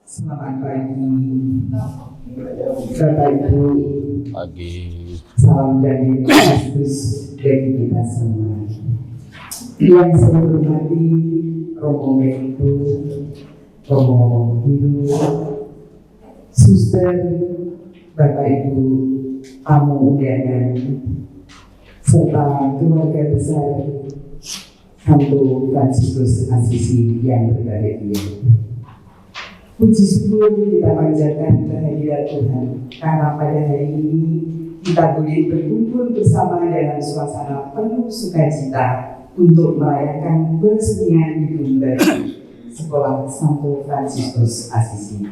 Selamat pagi, Bapak Ibu. Pagi. Salam dari Kristus bagi kita semua. Yang saya hormati Romo Menko, Romo Hiru, Suster, Bapak Ibu, tamu undangan, serta keluarga besar Santo Fransiskus Asisi yang berbahagia. Puji syukur kita panjatkan kehadirat Tuhan, karena pada hari ini kita boleh berkumpul bersama dalam suasana penuh sukacita untuk merayakan peresmian gedung baru Sekolah Santo Fransiskus Asisi.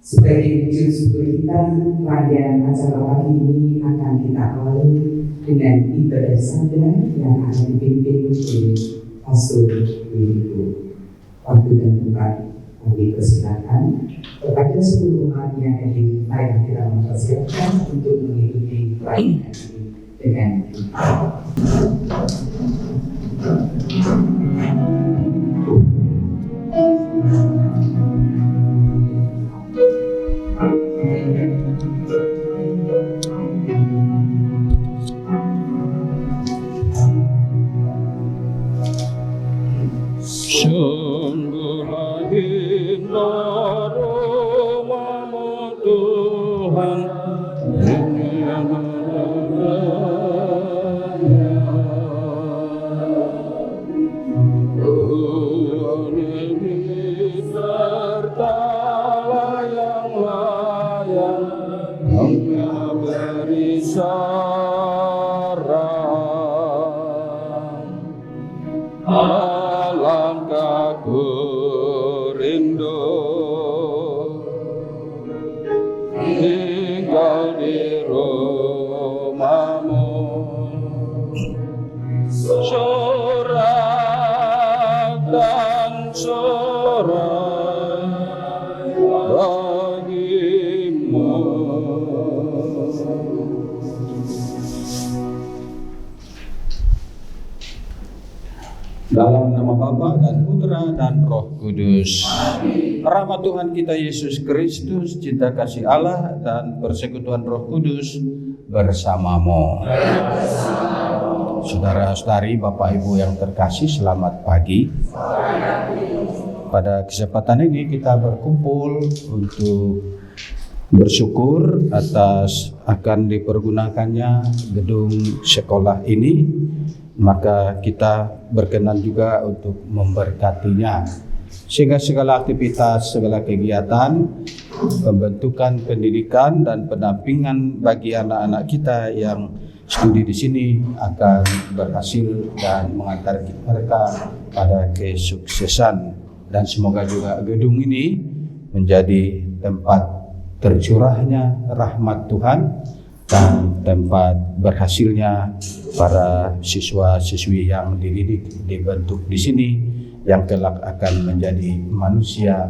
Sebagai wujud syukur kita, rangkaian acara pagi ini akan kita awali dengan ibadah sadar yang akan dipimpin oleh Pastor Ibu. Waktu dan tempat kami persilakan kepada seluruh umat yang hadir. Mari kita mempersiapkan untuk mengikuti perayaan ini dengan Sungguhlah indah rumah-Mu Tuhan, Tuhan ini serta layang-layang Hanya beri saran. Alangkah ku rindu tinggal di rumah-Mu, sorak dan sorak bagi-Mu. Dalam nama Bapa dan Putra dan Roh Kudus. Amin. Rahmat Tuhan kita Yesus Kristus, cinta kasih Allah dan persekutuan Roh Kudus bersamamu. Saudara-saudari, Bapak Ibu yang terkasih, selamat pagi. Pada kesempatan ini kita berkumpul untuk bersyukur atas akan dipergunakannya gedung sekolah ini. Maka kita berkenan juga untuk memberkatinya, sehingga segala aktivitas, segala kegiatan, pembentukan pendidikan dan pendampingan bagi anak-anak kita yang studi di sini akan berhasil dan mengantar mereka pada kesuksesan. Dan semoga juga gedung ini menjadi tempat tercurahnya rahmat Tuhan dan tempat berhasilnya para siswa-siswi yang dididik, dibentuk di sini, yang kelak akan menjadi manusia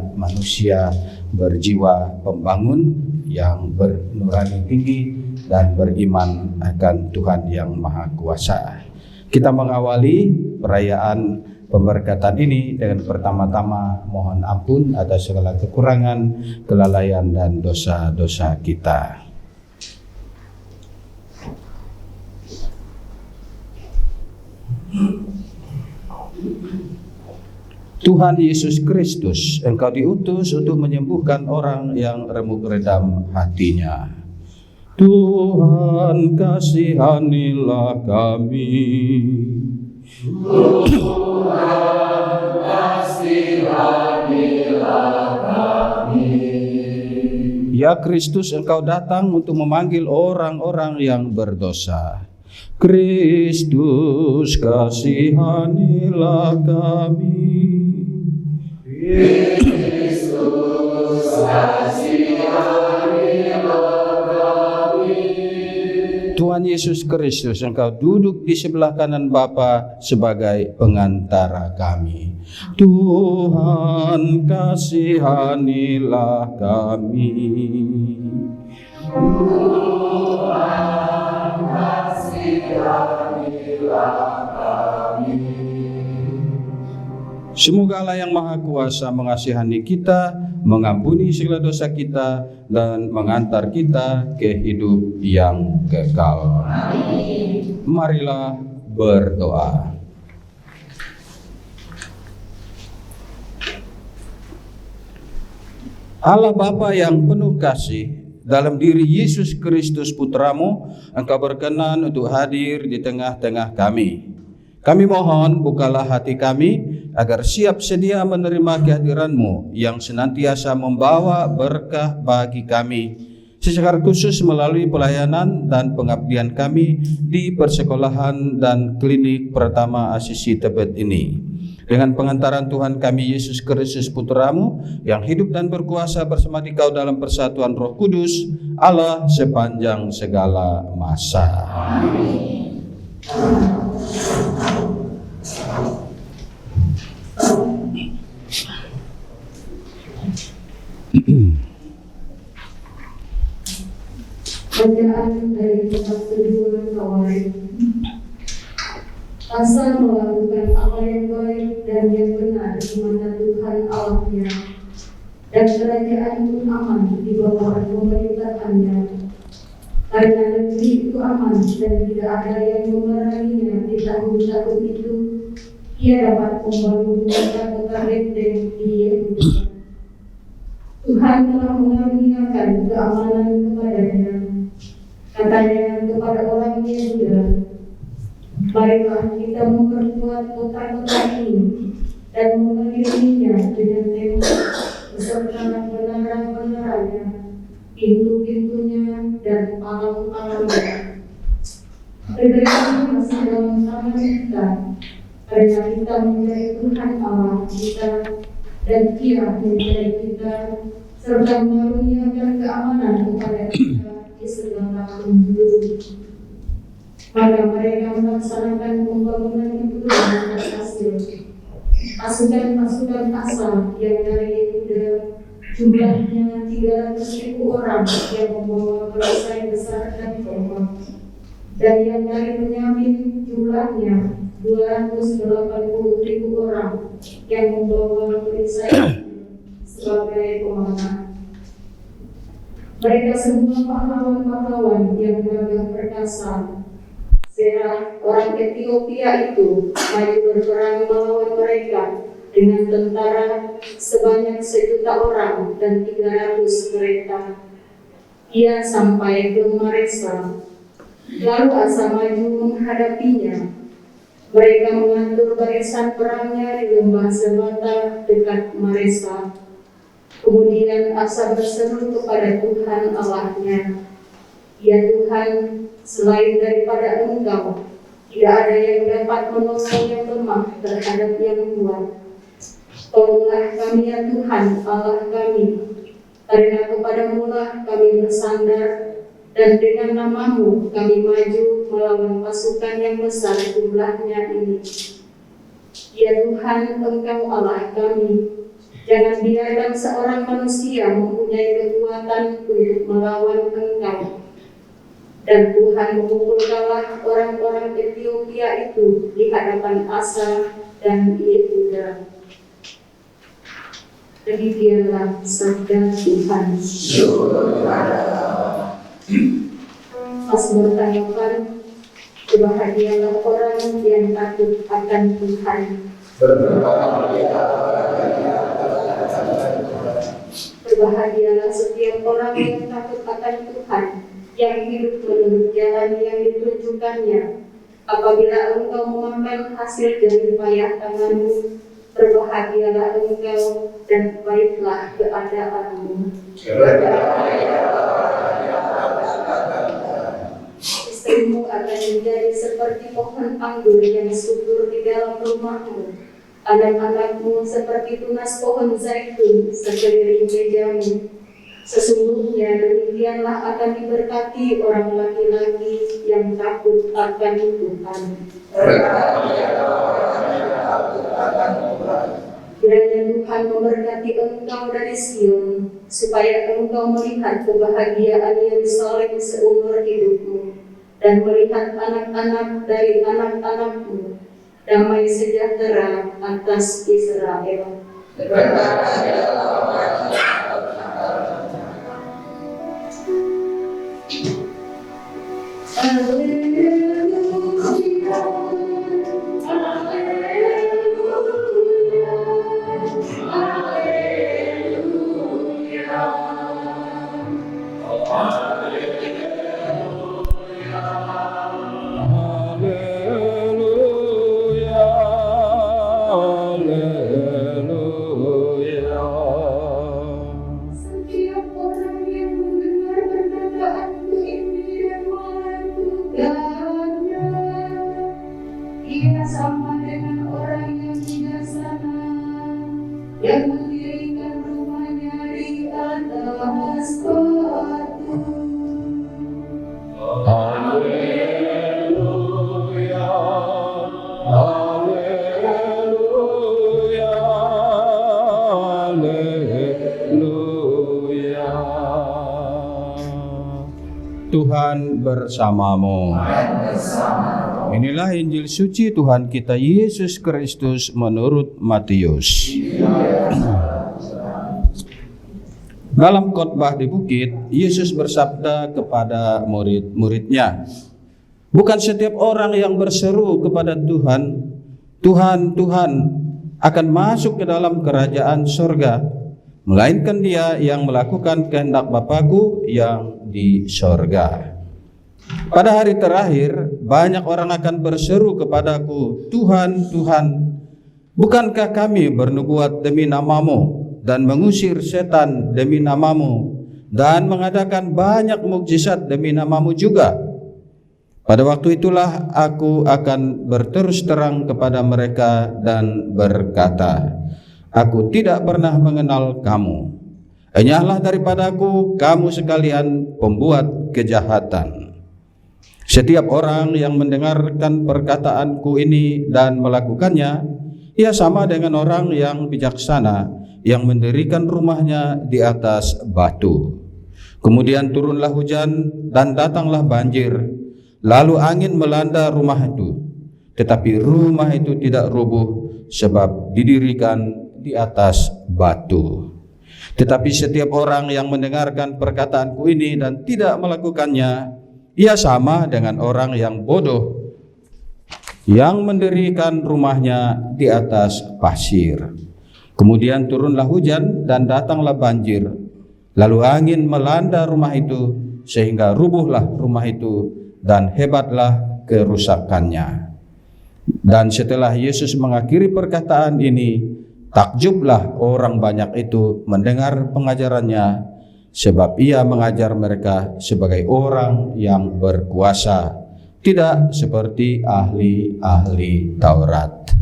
berjiwa pembangun yang bernurani tinggi dan beriman akan Tuhan yang Maha Kuasa. Kita mengawali perayaan pemberkatan ini dengan pertama-tama mohon ampun atas segala kekurangan, kelalaian dan dosa-dosa kita. Tuhan Yesus Kristus, Engkau diutus untuk menyembuhkan orang yang remuk redam hatinya. Tuhan kasihanilah kami. Tuhan kasihanilah kami. Ya Kristus, Engkau datang untuk memanggil orang-orang yang berdosa. Kristus kasihanilah kami. Kristus kasihanilah kami. Tuhan Yesus Kristus, Engkau duduk di sebelah kanan Bapa sebagai pengantara kami. Tuhan kasihanilah kami. Tuhan kasihanilah kami. Semoga Allah yang Maha Kuasa mengasihani kita, mengampuni segala dosa kita, dan mengantar kita ke hidup yang kekal. Amin. Marilah berdoa. Allah Bapa yang penuh kasih, dalam diri Yesus Kristus Putramu, Engkau berkenan untuk hadir di tengah-tengah kami. Kami mohon bukalah hati kami agar siap sedia menerima kehadiran-Mu yang senantiasa membawa berkah bagi kami, secara khusus melalui pelayanan dan pengabdian kami di persekolahan dan klinik Pertama Asisi Tebet ini. Dengan pengantaran Tuhan kami Yesus Kristus Putramu yang hidup dan berkuasa bersama Dikau dalam persatuan Roh Kudus, Allah sepanjang segala masa. Amin. Bacaan dari kitab kedua Tawarik. Asal melakukan apa yang baik dan yang benar di mata Tuhan Allahnya, dan kerajaan pun aman di bawah pemerintahannya. Karena negeri itu aman dan tidak ada yang memeranginya di tahun-tahun itu, ia dapat membangun kota-kota benteng di Yehuda. Tuhan telah mengaruniakan keamanan kepadanya. Katanya kepada orang Yehuda, marilah kita memperkuat kota-kota ini dan mengelilinginya dengan tembok beserta menara-menaranya, pintu-pintunya dan palang-palangnya. Negeri ini masih dalam tangan kita, karena kita mencari Tuhan Allah kita dan Ia mencari kita, serta mengaruniakan keamanan kepada kita di segala penjuru. Maka mereka melaksanakan pembangunan itu dengan berhasil. Pasukan-pasukan asal yang dari Yehuda jumlahnya 300.000 orang yang membawa perisai besar dan tombak, dan yang dari Benyamin jumlahnya 280.000 orang yang membawa perisai sebagai pemanah. Mereka semua pahlawan-pahlawan yang gagah perkasa. Serah orang Ethiopia itu maju berperang melawan mereka dengan tentara sebanyak 1.000.000 orang dan 300 kereta. Ia sampai ke Maresa, lalu Asa maju menghadapinya. Mereka mengatur barisan perangnya di lembah Sebata dekat Maresa. Kemudian Asa berseru kepada Tuhan Allahnya, "Ya Tuhan, selain daripada Engkau, tidak ada yang dapat menolong yang lemah terhadap yang kuat. Tolonglah kami ya Tuhan Allah kami, karena kepadamu-lah kami bersandar, dan dengan nama-Mu kami maju melawan pasukan yang besar jumlahnya ini. Ya Tuhan, Engkau Allah kami, jangan biarkan seorang manusia mempunyai kekuatan untuk melawan Engkau." Dan Tuhan memukul kalah orang-orang Ethiopia itu di hadapan Asa dan Yehuda. Demikianlah sabda Tuhan. Mazmur tanggapan. Berbahagialah orang yang takut akan Tuhan. Berbahagialah setiap orang yang takut akan Tuhan, yang hidup menurut jalan yang ditunjukkannya. Apabila engkau memakan hasil dari payah tanganmu, berbahagialah engkau dan baiklah keadaanmu. Istrimu akan menjadi seperti pohon anggur yang subur di dalam rumahmu. Anak-anakmu seperti tunas pohon zaitun sekeliling mejamu. Sesungguhnya demikianlah akan diberkati orang laki-laki yang takut akan Tuhan. Kiranya Tuhan memberkati engkau dari Sion, supaya engkau melihat kebahagiaan Yerusalem seumur hidupmu, dan melihat anak-anak dari anak-anakmu, damai sejahtera atas Israel. Setiap orang yang mendengar perkataanku ini dan melakukannya, ia sama dengan orang yang bijaksana yang mendirikan rumahnya di atas batu. Haleluya, haleluya, haleluya. Tuhan bersamamu. Inilah Injil suci Tuhan kita Yesus Kristus menurut Matius. Dalam khotbah di bukit, Yesus bersabda kepada murid-muridnya, "Bukan setiap orang yang berseru kepada Tuhan, Tuhan, Tuhan, akan masuk ke dalam kerajaan surga, melainkan dia yang melakukan kehendak Bapa-Ku yang di surga. Pada hari terakhir, banyak orang akan berseru kepadaku, Tuhan, Tuhan, bukankah kami bernubuat demi namamu dan mengusir setan demi namamu dan mengadakan banyak mukjizat demi namamu juga? Pada waktu itulah aku akan berterus terang kepada mereka dan berkata, aku tidak pernah mengenal kamu. Enyahlah daripadaku, kamu sekalian pembuat kejahatan." Setiap orang yang mendengarkan perkataanku ini dan melakukannya, ia sama dengan orang yang bijaksana yang mendirikan rumahnya di atas batu. Kemudian turunlah hujan dan datanglah banjir, lalu angin melanda rumah itu. Tetapi rumah itu tidak rubuh sebab didirikan di atas batu. Tetapi setiap orang yang mendengarkan perkataanku ini dan tidak melakukannya, ia sama dengan orang yang bodoh yang mendirikan rumahnya di atas pasir. Kemudian turunlah hujan dan datanglah banjir, lalu angin melanda rumah itu sehingga rubuhlah rumah itu dan hebatlah kerusakannya. Dan setelah Yesus mengakhiri perkataan ini, takjublah orang banyak itu mendengar pengajarannya, sebab ia mengajar mereka sebagai orang yang berkuasa, tidak seperti ahli-ahli Taurat.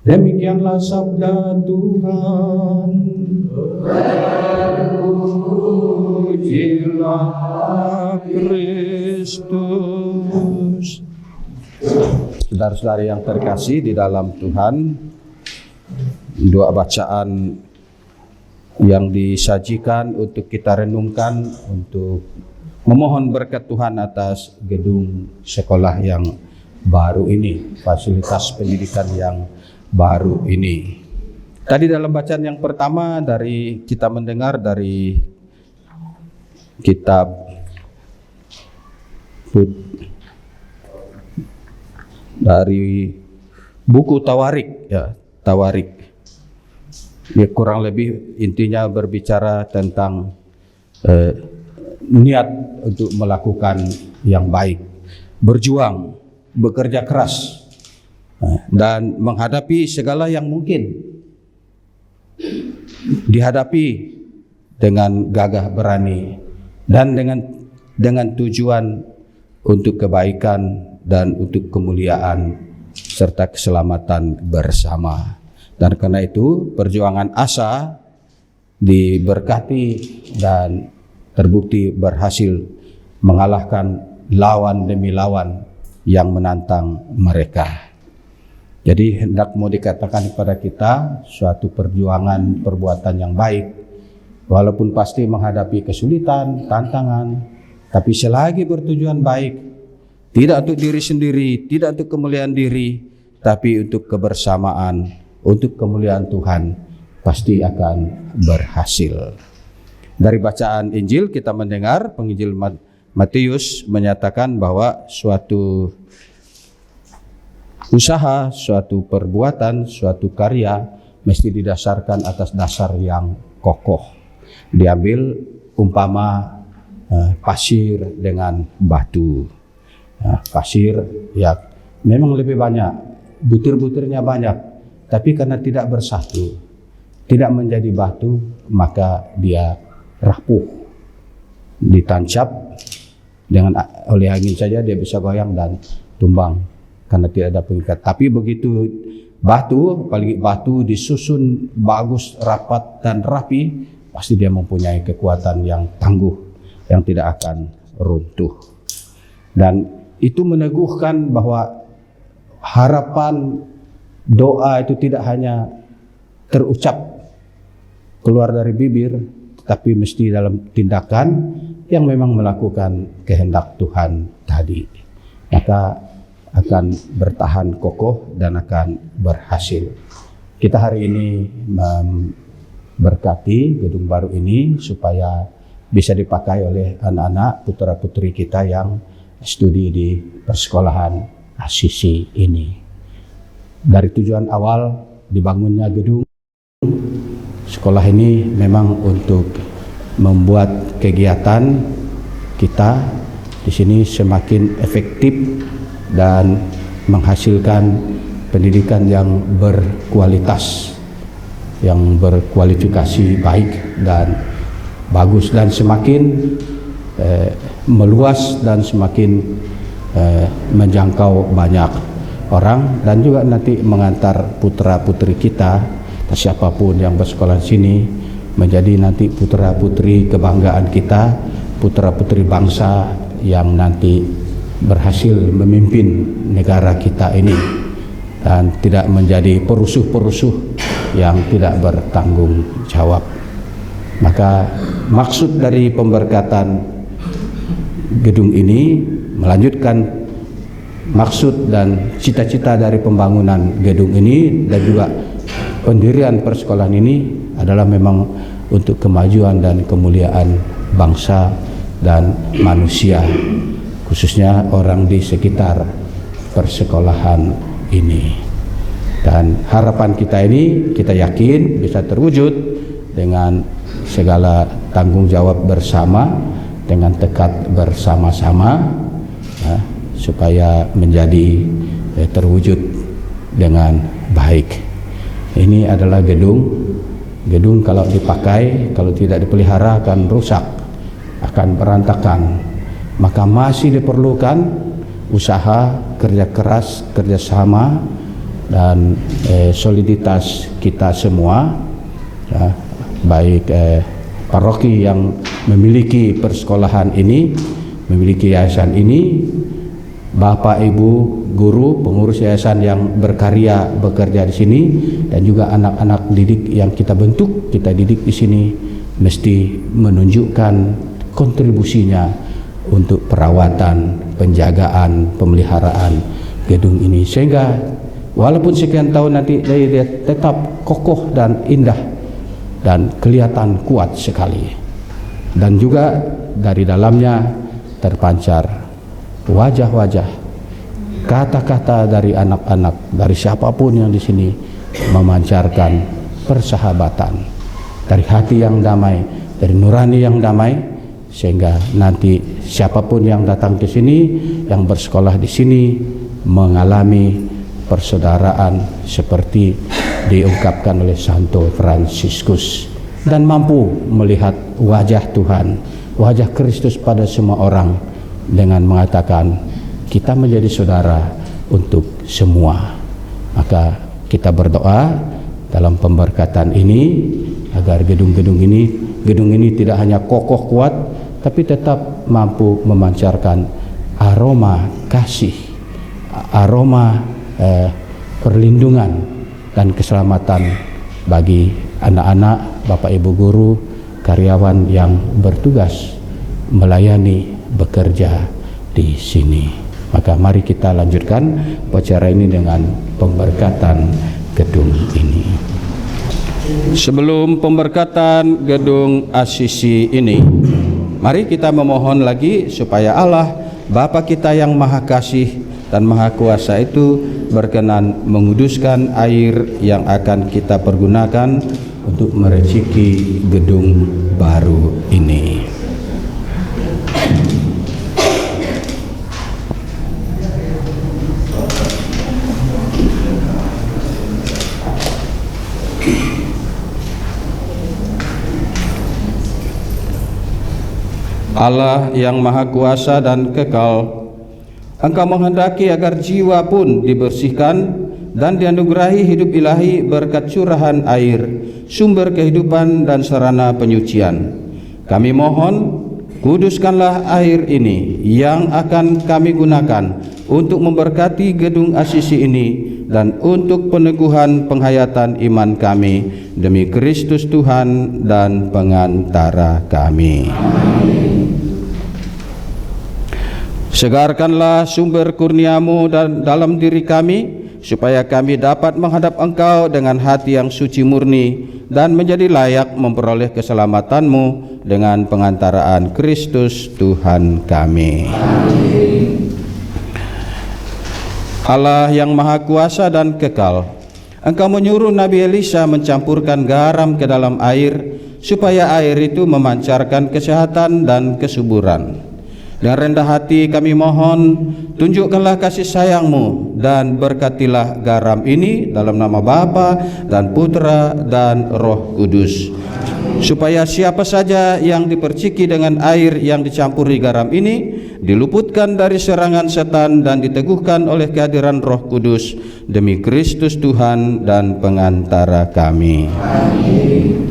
Demikianlah sabda Tuhan. Terpujilah Kristus. Saudara-saudari yang terkasih di dalam Tuhan, dua bacaan yang disajikan untuk kita renungkan, untuk memohon berkat Tuhan atas gedung sekolah yang baru ini, fasilitas pendidikan yang baru ini. Tadi dalam bacaan yang pertama kita mendengar dari kitab dari buku Tawarik, ya, Tawarik. Ya, kurang lebih intinya berbicara tentang niat untuk melakukan yang baik, berjuang, bekerja keras, dan menghadapi segala yang mungkin dihadapi dengan gagah berani dan dengan tujuan untuk kebaikan dan untuk kemuliaan serta keselamatan bersama. Dan karena itu perjuangan Asa diberkati dan terbukti berhasil mengalahkan lawan demi lawan yang menantang mereka. Jadi hendak mau dikatakan kepada kita suatu perjuangan perbuatan yang baik, walaupun pasti menghadapi kesulitan, tantangan, tapi selagi bertujuan baik, tidak untuk diri sendiri, tidak untuk kemuliaan diri, tapi untuk kebersamaan, untuk kemuliaan Tuhan, pasti akan berhasil. Dari bacaan Injil kita mendengar penginjil Matius menyatakan bahwa suatu usaha, suatu perbuatan, suatu karya mesti didasarkan atas dasar yang kokoh. Diambil umpama pasir dengan batu. Pasir ya memang lebih banyak, butir-butirnya banyak, tapi karena tidak bersatu, tidak menjadi batu, maka dia rapuh, ditancap dengan oleh angin saja dia bisa goyang dan tumbang karena tidak ada pengikat. Tapi begitu batu, apalagi batu disusun bagus, rapat dan rapi, pasti dia mempunyai kekuatan yang tangguh yang tidak akan runtuh. Dan itu meneguhkan bahwa harapan doa itu tidak hanya terucap keluar dari bibir, tapi mesti dalam tindakan yang memang melakukan kehendak Tuhan tadi. Maka akan bertahan kokoh dan akan berhasil. Kita hari ini berkati gedung baru ini supaya bisa dipakai oleh anak-anak putra-putri kita yang studi di persekolahan Asisi ini. Dari tujuan awal dibangunnya gedung sekolah ini memang untuk membuat kegiatan kita di sini semakin efektif dan menghasilkan pendidikan yang berkualitas, yang berkualifikasi baik dan bagus, dan semakin meluas dan semakin menjangkau banyak orang, dan juga nanti mengantar putra-putri kita atau siapapun yang bersekolah di sini menjadi nanti putra-putri kebanggaan kita, putra-putri bangsa yang nanti berhasil memimpin negara kita ini dan tidak menjadi perusuh-perusuh yang tidak bertanggung jawab. Maka maksud dari pemberkatan gedung ini melanjutkan maksud dan cita-cita dari pembangunan gedung ini dan juga pendirian persekolahan ini adalah memang untuk kemajuan dan kemuliaan bangsa dan manusia, khususnya orang di sekitar persekolahan ini. Dan harapan kita ini kita yakin bisa terwujud dengan segala tanggung jawab bersama, dengan tekad bersama-sama, supaya menjadi terwujud dengan baik. Ini adalah gedung kalau dipakai, kalau tidak dipelihara akan rusak, akan berantakan. Maka masih diperlukan usaha, kerja keras, kerjasama dan soliditas kita semua, baik paroki yang memiliki persekolahan ini, memiliki yayasan ini, Bapak Ibu guru pengurus yayasan yang berkarya bekerja di sini, dan juga anak-anak didik yang kita bentuk, kita didik di sini, mesti menunjukkan kontribusinya untuk perawatan, penjagaan, pemeliharaan gedung ini, sehingga walaupun sekian tahun nanti dia tetap kokoh dan indah dan kelihatan kuat sekali. Dan juga dari dalamnya terpancar wajah-wajah, kata-kata dari anak-anak, dari siapapun yang di sini memancarkan persahabatan dari hati yang damai, dari nurani yang damai, sehingga nanti siapapun yang datang ke sini, yang bersekolah di sini, mengalami persaudaraan seperti diungkapkan oleh Santo Fransiskus, dan mampu melihat wajah Tuhan, wajah Kristus pada semua orang, dengan mengatakan kita menjadi saudara untuk semua. Maka kita berdoa dalam pemberkatan ini agar gedung ini tidak hanya kokoh kuat, tapi tetap mampu memancarkan aroma kasih, aroma perlindungan dan keselamatan bagi anak-anak, Bapak Ibu guru, karyawan yang bertugas melayani, bekerja di sini. Maka mari kita lanjutkan upacara ini dengan pemberkatan gedung ini. Sebelum pemberkatan gedung Asisi ini, Mari kita memohon lagi supaya Allah Bapa kita yang Maha Kasih dan Maha Kuasa itu berkenan menguduskan air yang akan kita pergunakan untuk mereciki gedung baru ini. Allah yang Maha Kuasa dan Kekal, Engkau menghendaki agar jiwa pun dibersihkan dan dianugerahi hidup ilahi berkat curahan air, sumber kehidupan dan sarana penyucian. Kami mohon, kuduskanlah air ini yang akan kami gunakan untuk memberkati gedung Asisi ini dan untuk peneguhan penghayatan iman kami demi Kristus Tuhan dan pengantara kami. Segarkanlah sumber kurnia-Mu dalam diri kami, supaya kami dapat menghadap Engkau dengan hati yang suci murni dan menjadi layak memperoleh keselamatan-Mu dengan pengantaraan Kristus Tuhan kami. Allah yang Maha Kuasa dan Kekal, Engkau menyuruh Nabi Elisa mencampurkan garam ke dalam air, supaya air itu memancarkan kesehatan dan kesuburan. Dengan rendah hati kami mohon, tunjukkanlah kasih sayang-Mu dan berkatilah garam ini dalam nama Bapa dan Putra dan Roh Kudus, supaya siapa saja yang diperciki dengan air yang dicampuri garam ini diluputkan dari serangan setan dan diteguhkan oleh kehadiran Roh Kudus demi Kristus Tuhan dan pengantara kami. Amin.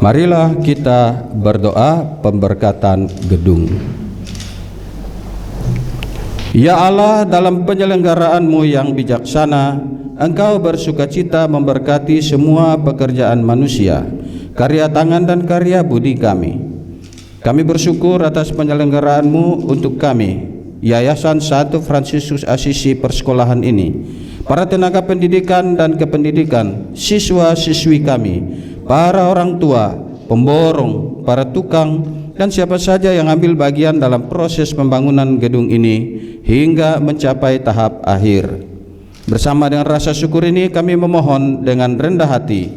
Marilah kita berdoa pemberkatan gedung. Ya Allah, dalam penyelenggaraan-Mu yang bijaksana, Engkau bersukacita memberkati semua pekerjaan manusia, karya tangan dan karya budi kami. Kami bersyukur atas penyelenggaraan-Mu untuk kami, Yayasan Santo Fransiskus Asisi Persekolahan ini, para tenaga pendidikan dan kependidikan, siswa-siswi kami, para orang tua, pemborong, para tukang, dan siapa saja yang ambil bagian dalam proses pembangunan gedung ini hingga mencapai tahap akhir. Bersama dengan rasa syukur ini kami memohon dengan rendah hati,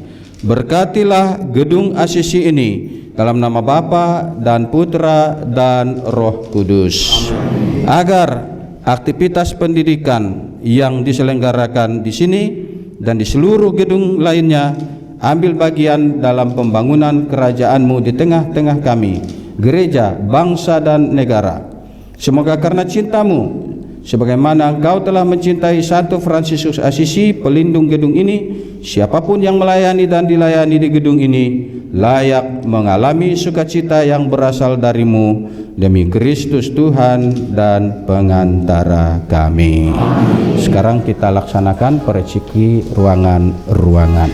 berkatilah gedung Asisi ini dalam nama Bapa dan Putra dan Roh Kudus, agar aktivitas pendidikan yang diselenggarakan di sini dan di seluruh gedung lainnya ambil bagian dalam pembangunan kerajaan-Mu di tengah-tengah kami, gereja, bangsa dan negara. Semoga karena cinta-Mu, sebagaimana Engkau telah mencintai Santo Fransiskus Asisi, pelindung gedung ini, siapapun yang melayani dan dilayani di gedung ini layak mengalami sukacita yang berasal dari-Mu demi Kristus Tuhan dan pengantara kami. Sekarang kita laksanakan pereciki ruangan-ruangan.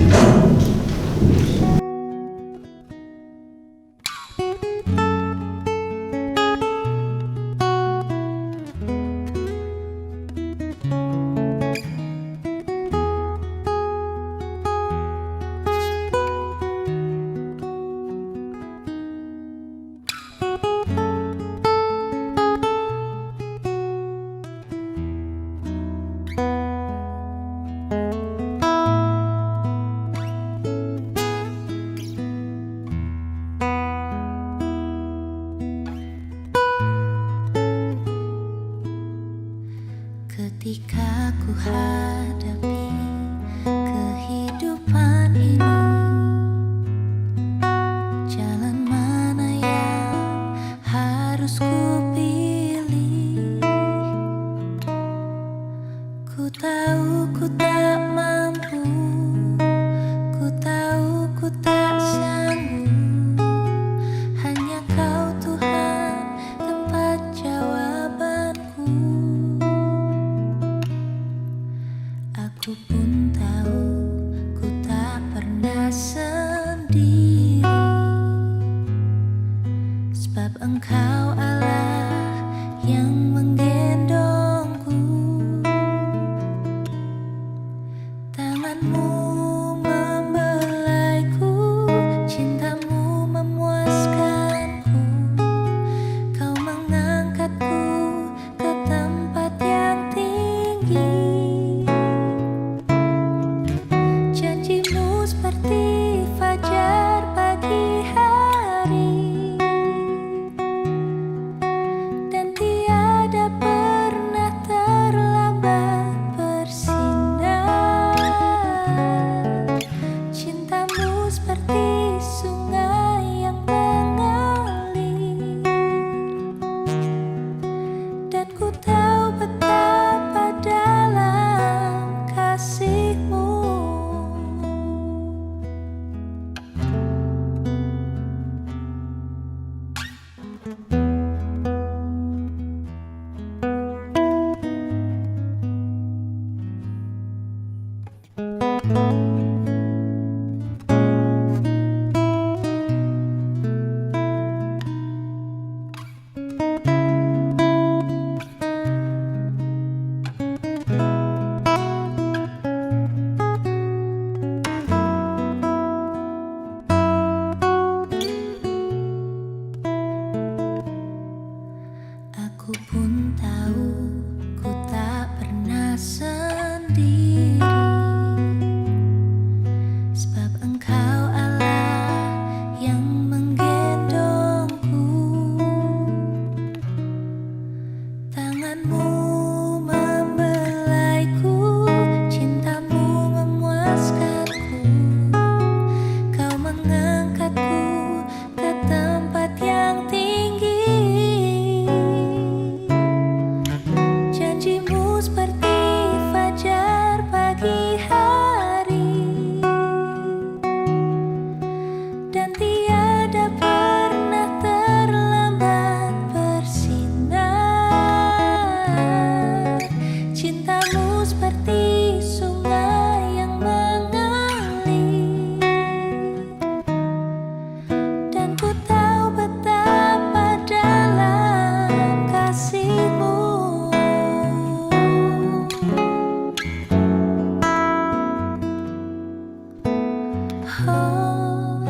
Tuhan,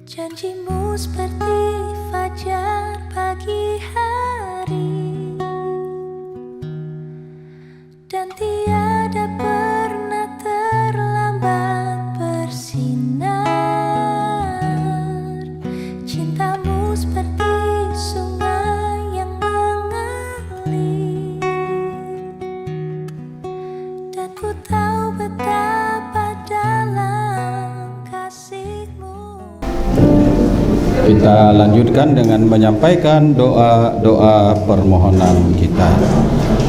janji-Mu seperti fajar pagi hari, dan tiada pernah terlambat bersinar. Cinta-Mu seperti sungai yang mengalir, dan ku tahu betapa dalam kasih-Mu. Kita lanjutkan dengan menyampaikan doa-doa permohonan kita.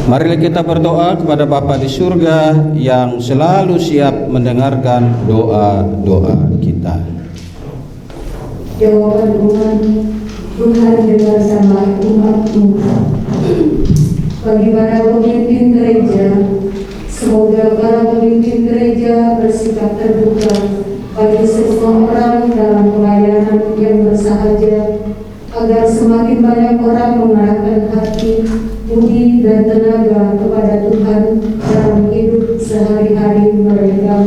Marilah kita berdoa kepada Bapa di surga yang selalu siap mendengarkan doa-doa kita. Jawaban Tuhan, Tuhan dengarkanlah umat-Mu. Bagi para pemimpin gereja, semoga para pemimpin gereja bersikap terbuka bagi semua orang dalam pelayanan yang bersahaja, agar semakin banyak orang mengarahkan hati, budi, dan tenaga kepada Tuhan dalam hidup sehari-hari mereka.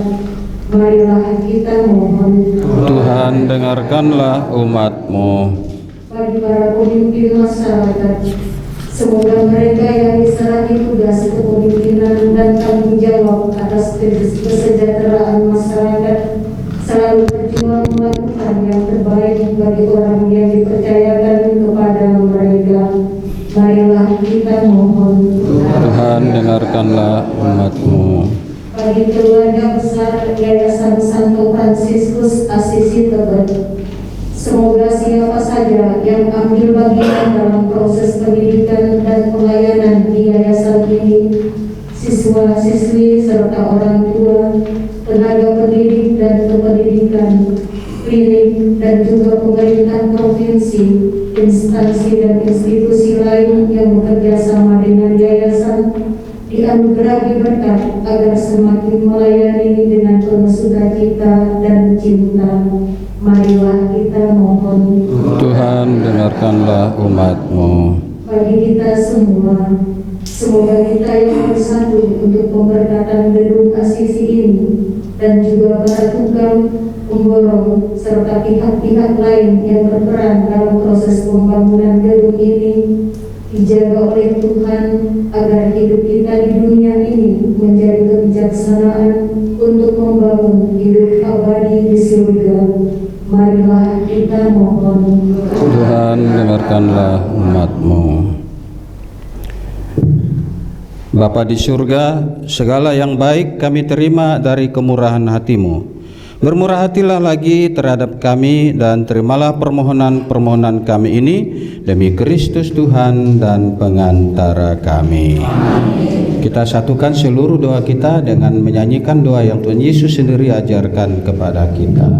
Marilah kita mohon. Tuhan, dengarkanlah umat-Mu. Bagi para pemimpin masyarakat, semoga mereka yang diserahi tugas kepemimpinan dan tanggung jawab atas kesejahteraan masyarakat selalu berjuang melakukan yang terbaik bagi orang yang dipercayakan kepada mereka. Marilah kita mohon. Tuhan, dengarkanlah umat-Mu. Bagi keluarga besar Yayasan Santo Fransiskus Asisi Tebet, semoga siapa saja yang ambil bagian dalam proses pendidikan dan pelayanan di yayasan ini, siswa-siswi serta orang tua, tenaga pendidik dan kependidikan, klinik, dan juga pemerintah provinsi, instansi dan institusi lain yang bekerja sama dengan yayasan, dianugerahi berkat agar semakin melayani dengan penuh sukacita dan cinta. Marilah kita mohon. Tuhan, dengarkanlah umat-Mu. Bagi kita semua, semoga kita yang bersatu untuk pemberkatan gedung Asisi ini, dan juga para tukang, pemborong, serta pihak-pihak lain yang berperan dalam proses pembangunan gedung ini, dijaga oleh Tuhan agar hidup kita di dunia ini menjadi kebijaksanaan untuk membangun hidup abadi di surga. Marilah kita mohon. Tuhan, dengarkanlah umat-Mu. Bapa di surga, segala yang baik kami terima dari kemurahan hati-Mu. Bermurah hatilah lagi terhadap kami dan terimalah permohonan-permohonan kami ini demi Kristus Tuhan dan pengantara kami. Amin. Kita satukan seluruh doa kita dengan menyanyikan doa yang Tuhan Yesus sendiri ajarkan kepada kita.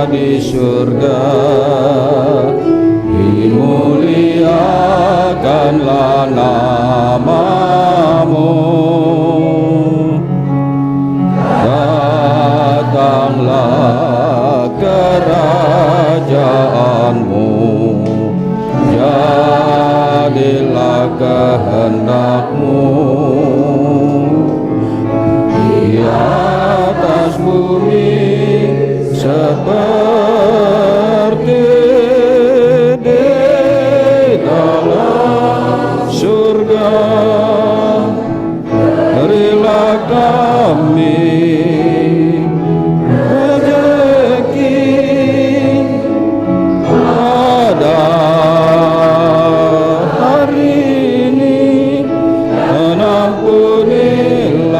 Di surga, dimuliakanlah nama-Mu, datanglah kerajaan-Mu, jadilah kehendak-Mu di atas bumi seperti di dalam surga. Berilah kami rezeki pada hari ini, dan ampunilah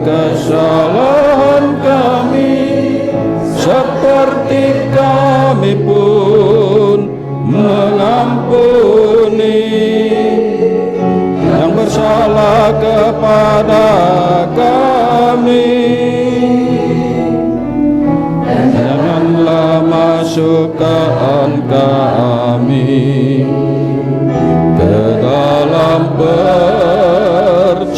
kesalahan kami seperti kami pun mengampuni yang bersalah kepada kami. Janganlah masukkan kami ke dalam percobaan,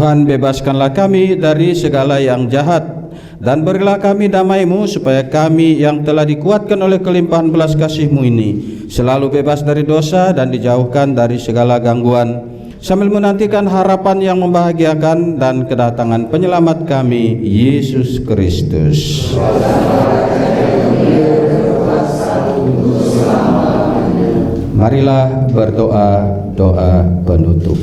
Tuhan, bebaskanlah kami dari segala yang jahat, dan berilah kami damai-Mu, supaya kami yang telah dikuatkan oleh kelimpahan belas kasih-Mu ini selalu bebas dari dosa dan dijauhkan dari segala gangguan, sambil menantikan harapan yang membahagiakan dan kedatangan penyelamat kami, Yesus Kristus. Marilah berdoa doa penutup.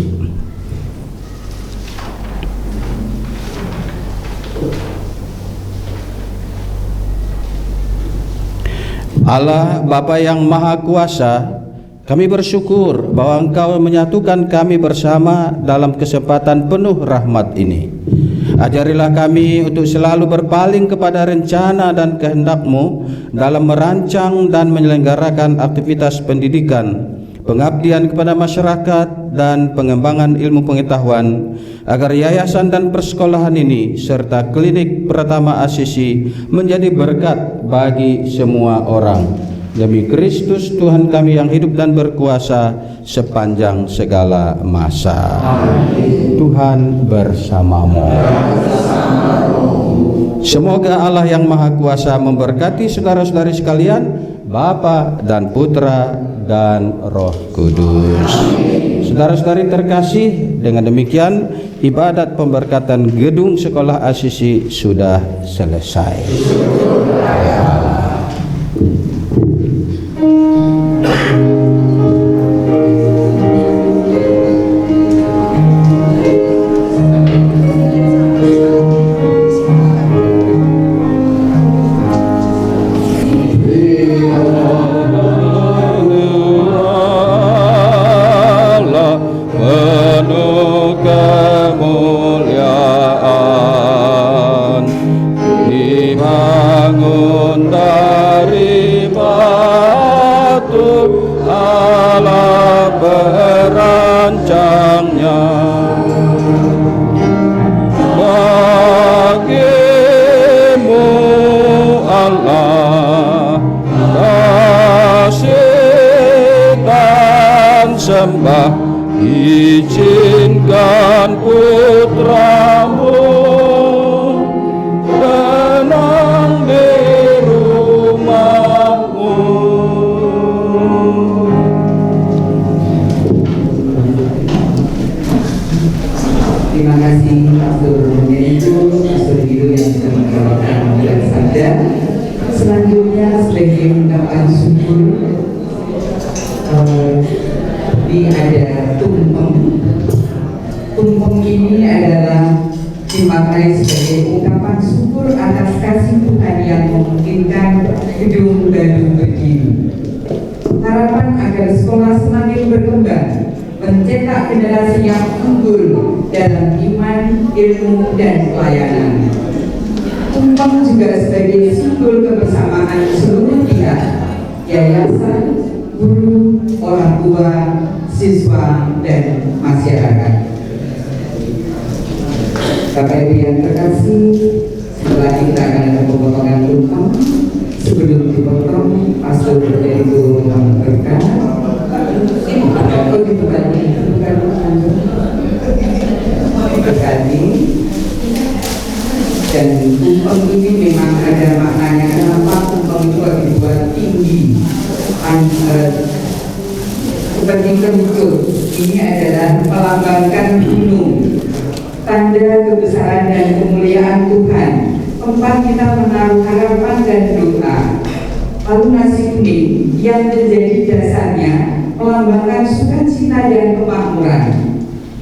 Allah Bapa yang Maha Kuasa, kami bersyukur bahwa Engkau menyatukan kami bersama dalam kesempatan penuh rahmat ini. Ajarilah kami untuk selalu berpaling kepada rencana dan kehendak-Mu dalam merancang dan menyelenggarakan aktivitas pendidikan, pengabdian kepada masyarakat, dan pengembangan ilmu pengetahuan, agar yayasan dan persekolahan ini serta klinik Pratama Asisi menjadi berkat bagi semua orang. Demi Kristus Tuhan kami yang hidup dan berkuasa sepanjang segala masa. Amin. Tuhan bersamamu. Semoga Allah yang Maha Kuasa memberkati saudara-saudari sekalian, Bapa dan Putra dan Roh Kudus. Saudara-saudari terkasih, dengan demikian ibadat pemberkatan gedung sekolah Asisi sudah selesai. Sembah, izinkan putramu tenang di rumahmu. Terima kasih Pastor Menyentuh, Pastor Hidup yang sudah membawakan dengan sabda. Selanjutnya sebagai ungkapan syukur, ini ada tumpeng. Tumpeng ini adalah dipakai sebagai ungkapan syukur atas kasih Tuhan yang memungkinkan gedung baru berdiri. Harapan agar sekolah semakin berkembang, mencetak generasi yang unggul dalam iman, ilmu, dan pelayanan. Tumpeng juga sebagai simbol kebersamaan seluruh pihak, yayasan, guru, orang tua, siswa, dan masyarakat. Bapak Ibu yang terkasih, setelah kita akan ada pemotongan tumpeng. Sebelum dipotong, Pastor itu memberkah. Berkati. Dan tumpeng ini memang ada maknanya. Kenapa tumpeng itu dibuat tinggi? Seperti kerucut, ini adalah melambangkan gunung, tanda kebesaran dan kemuliaan Tuhan, tempat kita menaruh harapan dan doa. Lalu nasi kuning yang menjadi dasarnya melambangkan sukacita dan kemakmuran.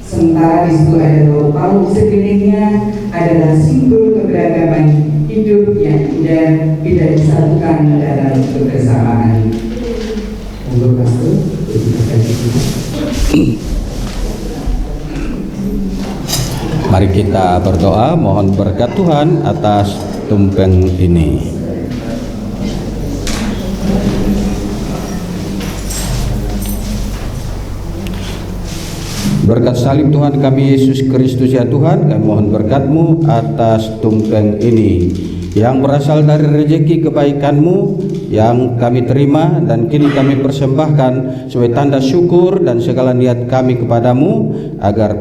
Sementara di situ ada lauk pauk sekelilingnya adalah simbol keberagaman hidup yang indah bila disatukan dalam kebersamaan. Untuk Pastor, mari kita berdoa mohon berkat Tuhan atas tumpeng ini. Berkat salib Tuhan kami Yesus Kristus ya Tuhan, kami mohon berkat-Mu atas tumpeng ini yang berasal dari rezeki kebaikan-Mu yang kami terima dan kini kami persembahkan sebagai tanda syukur dan segala niat kami kepadamu, agar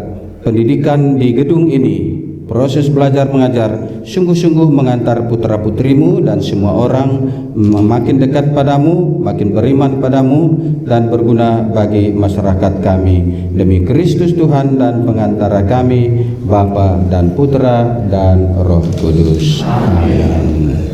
pendidikan di gedung ini, proses belajar mengajar sungguh-sungguh mengantar putra-putrimu dan semua orang makin dekat padamu, makin beriman padamu, dan berguna bagi masyarakat kami. Demi Kristus Tuhan dan pengantara kami, Bapa dan Putra dan Roh Kudus. Amin.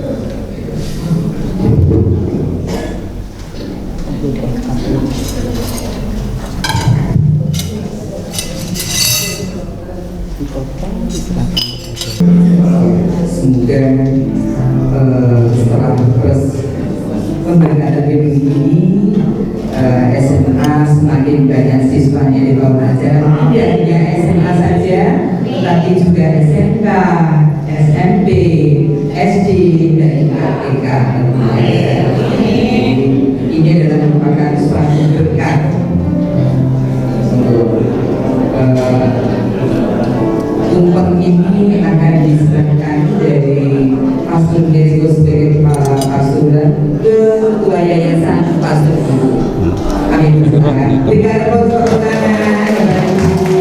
Semoga setelah terus pemberkatan gedung ini, SMA semakin banyak siswanya di bawah ajar, tidak hanya SMA saja, tetapi juga SMK, SMP, SD, dan IPK. Ini adalah merupakan suatu berkat untuk tumpeng ini akan diserahkan dari Pastor Yesus sebagai kepala pastoral ke ketua yayasan Pastor Guru. Kami berdoa. Berikan tepuk tangan kepada Ibu.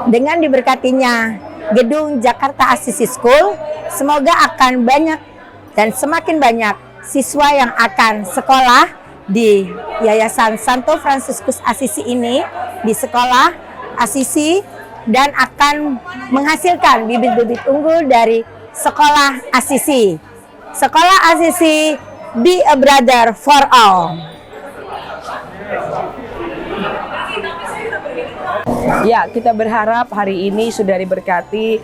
Dengan diberkatinya gedung Jakarta Assisi School, semoga akan banyak dan semakin banyak siswa yang akan sekolah di Yayasan Santo Fransiskus Assisi ini, di sekolah Assisi, dan akan menghasilkan bibit-bibit unggul dari sekolah Assisi. Sekolah Assisi, be a brother for all. Ya, kita berharap hari ini sudah diberkati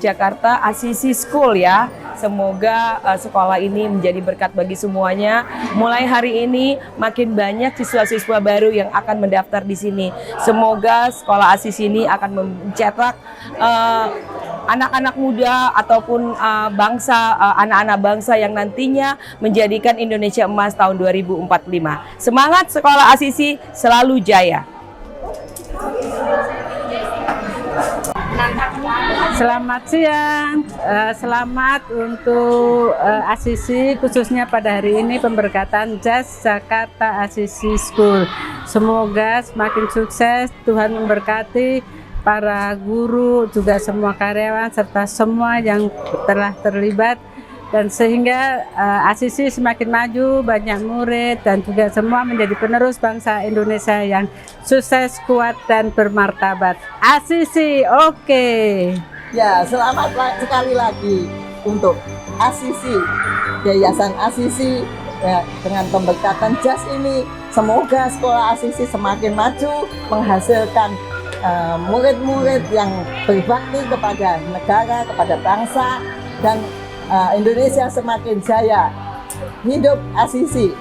Jakarta Assisi School ya. Semoga sekolah ini menjadi berkat bagi semuanya. Mulai hari ini makin banyak siswa-siswa baru yang akan mendaftar di sini. Semoga sekolah Assisi ini akan mencetak anak-anak muda ataupun anak-anak bangsa yang nantinya menjadikan Indonesia emas tahun 2045. Semangat sekolah Assisi selalu jaya. Selamat siang, selamat untuk Assisi, khususnya pada hari ini pemberkatan JAS Jakarta Assisi School. Semoga semakin sukses, Tuhan memberkati para guru, juga semua karyawan, serta semua yang telah terlibat. Dan sehingga Assisi semakin maju, banyak murid, dan juga semua menjadi penerus bangsa Indonesia yang sukses, kuat, dan bermartabat. Assisi, oke. Ya, selamat sekali lagi untuk Assisi, Yayasan Assisi ya, dengan pemberkatan JAS ini. Semoga sekolah Assisi semakin maju, menghasilkan murid-murid yang berbakti kepada negara, kepada bangsa, dan Indonesia semakin jaya. Hidup Assisi.